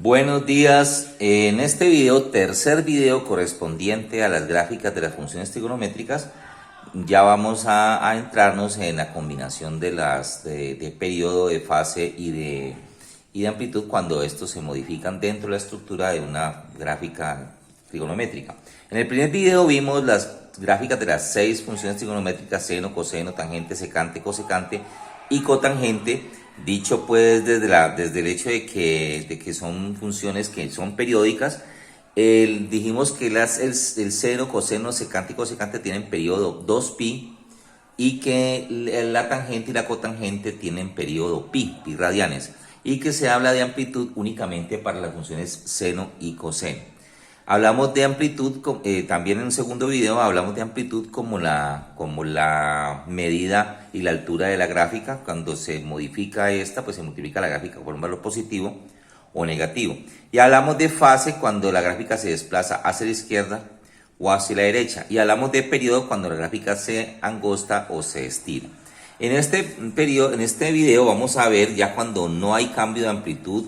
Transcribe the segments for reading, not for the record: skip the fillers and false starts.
Buenos días, en este video, tercer video correspondiente a las gráficas de las funciones trigonométricas, ya vamos a entrarnos en la combinación de periodo, de fase y de amplitud cuando estos se modifican dentro de la estructura de una gráfica trigonométrica. En el primer video vimos las gráficas de las 6 funciones trigonométricas: seno, coseno, tangente, secante, cosecante y cotangente. Dicho pues desde el hecho de que son funciones que son periódicas, dijimos que el seno, coseno, secante y cosecante tienen periodo 2pi y que la tangente y la cotangente tienen periodo pi radianes, y que se habla de amplitud únicamente para las funciones seno y coseno. Hablamos de amplitud, también en un segundo video hablamos de amplitud como la medida y la altura de la gráfica. Cuando se modifica esta, pues se multiplica la gráfica por un valor positivo o negativo. Y hablamos de fase cuando la gráfica se desplaza hacia la izquierda o hacia la derecha. Y hablamos de periodo cuando la gráfica se angosta o se estira. En este video vamos a ver ya cuando no hay cambio de amplitud,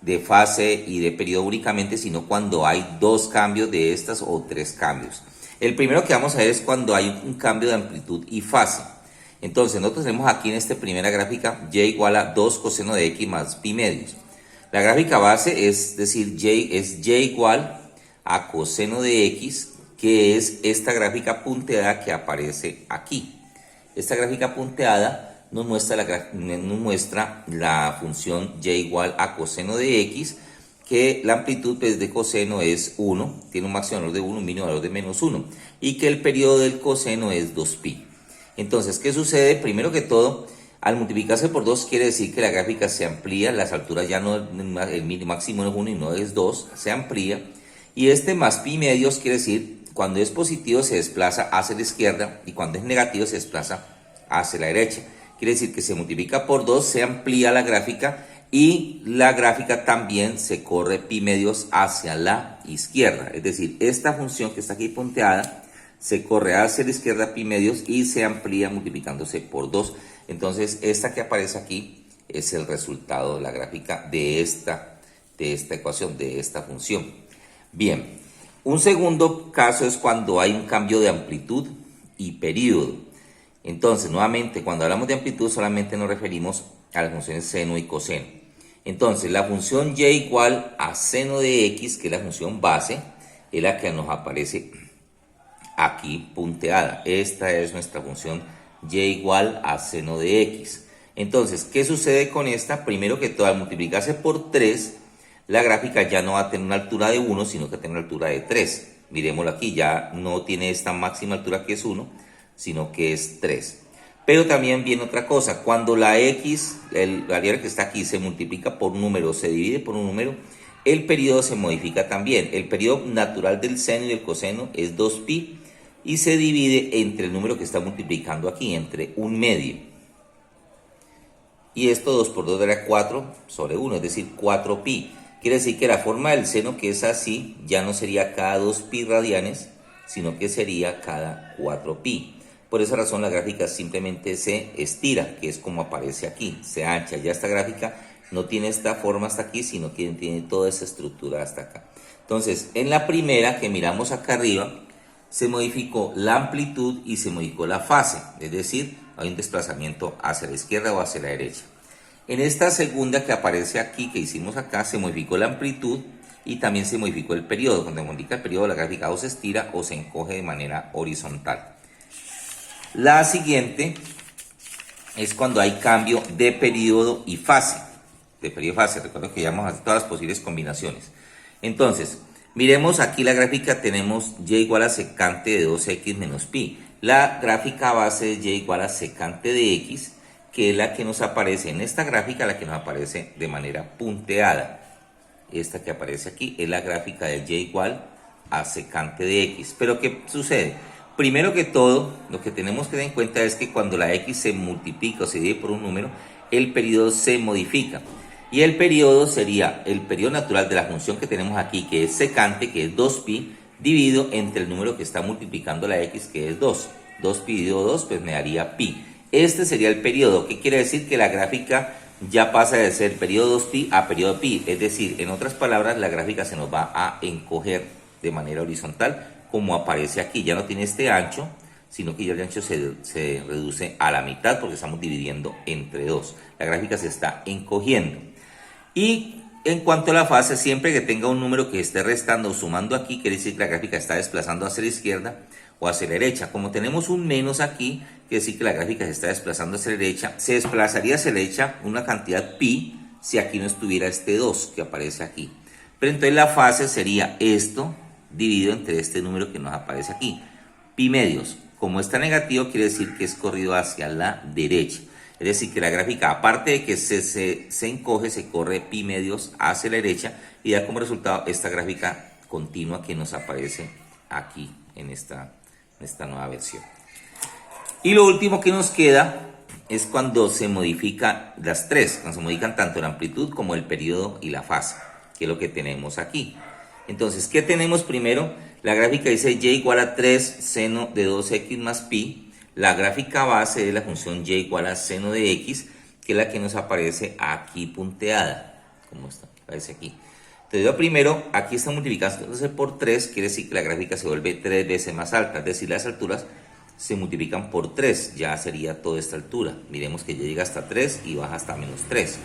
de fase y de periodo únicamente, sino cuando hay dos cambios de estas o tres cambios. El primero que vamos a ver es cuando hay un cambio de amplitud y fase. Entonces nosotros tenemos aquí en esta primera gráfica y igual a 2 coseno de x más pi medios. La gráfica base es decir, y igual a coseno de x, que es esta gráfica punteada que aparece aquí. Esta gráfica punteada nos muestra la función y igual a coseno de x, que la amplitud de coseno es 1, tiene un máximo valor de 1, un mínimo valor de menos 1, y que el periodo del coseno es 2pi. Entonces, ¿qué sucede? Primero que todo, al multiplicarse por 2 quiere decir que la gráfica se amplía, las alturas ya no, el máximo es 1 y no es 2, se amplía, y este más pi medios quiere decir cuando es positivo se desplaza hacia la izquierda y cuando es negativo se desplaza hacia la derecha. Quiere decir que se multiplica por 2, se amplía la gráfica y la gráfica también se corre pi medios hacia la izquierda. Es decir, esta función que está aquí punteada se corre hacia la izquierda pi medios y se amplía multiplicándose por 2. Entonces, esta que aparece aquí es el resultado de la gráfica de esta ecuación, de esta función. Bien, un segundo caso es cuando hay un cambio de amplitud y periodo. Entonces, nuevamente, cuando hablamos de amplitud solamente nos referimos a las funciones seno y coseno. Entonces, la función y igual a seno de x, que es la función base, es la que nos aparece aquí punteada. Esta es nuestra función y igual a seno de x. Entonces, ¿qué sucede con esta? Primero que todo, al multiplicarse por 3, la gráfica ya no va a tener una altura de 1, sino que tiene una altura de 3. Miremoslo aquí, ya no tiene esta máxima altura que es 1, sino que es 3. Pero también viene otra cosa: cuando la x, el variable que está aquí, se multiplica por un número, se divide por un número, el periodo se modifica también. El periodo natural del seno y del coseno es 2pi y se divide entre el número que está multiplicando aquí, entre un medio. Y esto 2 por 2 dará 4 sobre 1, es decir, 4pi. Quiere decir que la forma del seno, que es así, ya no sería cada 2pi radianes, sino que sería cada 4pi. Por esa razón la gráfica simplemente se estira, que es como aparece aquí, se ancha. Ya esta gráfica no tiene esta forma hasta aquí, sino que tiene toda esa estructura hasta acá. Entonces, en la primera que miramos acá arriba, se modificó la amplitud y se modificó la fase, es decir, hay un desplazamiento hacia la izquierda o hacia la derecha. En esta segunda que aparece aquí, que hicimos acá, se modificó la amplitud y también se modificó el periodo. Cuando se modifica el periodo, la gráfica o se estira o se encoge de manera horizontal. La siguiente es cuando hay cambio de periodo y fase. De periodo y fase, recuerdo que llamamos a todas las posibles combinaciones. Entonces, miremos aquí la gráfica, tenemos y igual a secante de 2x menos pi. La gráfica base es y igual a secante de x, que es la que nos aparece en esta gráfica, la que nos aparece de manera punteada. Esta que aparece aquí es la gráfica de y igual a secante de x. Pero ¿qué sucede? Primero que todo, lo que tenemos que tener en cuenta es que cuando la x se multiplica o se divide por un número, el periodo se modifica. Y el periodo sería el periodo natural de la función que tenemos aquí, que es secante, que es 2pi, dividido entre el número que está multiplicando la x, que es 2. 2pi dividido 2, pues me daría pi. Este sería el periodo. ¿Qué quiere decir? Que la gráfica ya pasa de ser periodo 2pi a periodo pi, es decir, en otras palabras, la gráfica se nos va a encoger de manera horizontal, como aparece aquí. Ya no tiene este ancho, sino que ya el ancho se reduce a la mitad porque estamos dividiendo entre 2. La gráfica se está encogiendo. Y en cuanto a la fase, siempre que tenga un número que esté restando o sumando aquí, quiere decir que la gráfica está desplazando hacia la izquierda o hacia la derecha. Como tenemos un menos aquí, quiere decir que la gráfica se está desplazando hacia la derecha. Se desplazaría hacia la derecha una cantidad pi si aquí no estuviera este 2 que aparece aquí. Pero entonces la fase sería esto dividido entre este número que nos aparece aquí. Pi medios. Como está negativo, quiere decir que es corrido hacia la derecha. Es decir, que la gráfica, aparte de que se encoge, se corre pi medios hacia la derecha y da como resultado esta gráfica continua que nos aparece aquí en esta nueva versión. Y lo último que nos queda es cuando se modifican las tres, cuando se modifican tanto la amplitud como el periodo y la fase, que es lo que tenemos aquí. Entonces, ¿qué tenemos primero? La gráfica dice y igual a 3 seno de 2x más pi. La gráfica base de la función y igual a seno de x, que es la que nos aparece aquí punteada, como está, aparece aquí. Entonces yo primero, aquí está multiplicándose por 3, quiere decir que la gráfica se vuelve 3 veces más alta, es decir, las alturas se multiplican por 3, ya sería toda esta altura. Miremos que ya llega hasta 3 y baja hasta menos 3.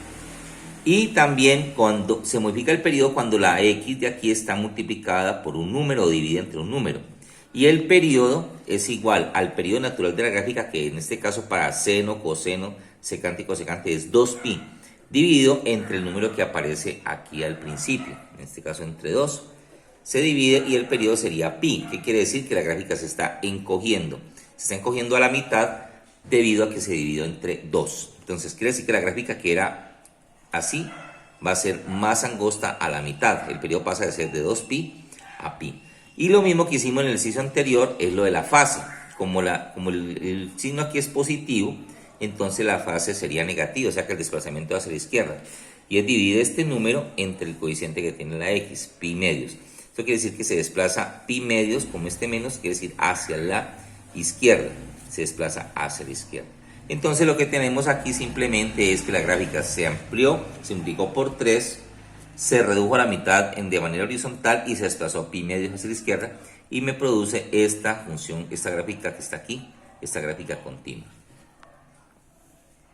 Y también cuando se modifica el periodo, cuando la x de aquí está multiplicada por un número o divide entre un número. Y el periodo es igual al periodo natural de la gráfica, que en este caso para seno, coseno, secante y cosecante es 2pi, dividido entre el número que aparece aquí al principio, en este caso entre 2. Se divide y el periodo sería pi, que quiere decir que la gráfica se está encogiendo. Se está encogiendo a la mitad debido a que se dividió entre 2. Entonces quiere decir que la gráfica que era así va a ser más angosta a la mitad. El periodo pasa de ser de 2pi a pi. Y lo mismo que hicimos en el ejercicio anterior es lo de la fase. Como el signo aquí es positivo, entonces la fase sería negativa, o sea que el desplazamiento va hacia la izquierda. Y es dividir este número entre el coeficiente que tiene la x, pi medios. Esto quiere decir que se desplaza pi medios, como este menos, quiere decir hacia la izquierda. Se desplaza hacia la izquierda. Entonces lo que tenemos aquí simplemente es que la gráfica se amplió, se multiplicó por 3, se redujo a la mitad de manera horizontal y se desplazó pi medios hacia la izquierda y me produce esta función, esta gráfica que está aquí, esta gráfica continua.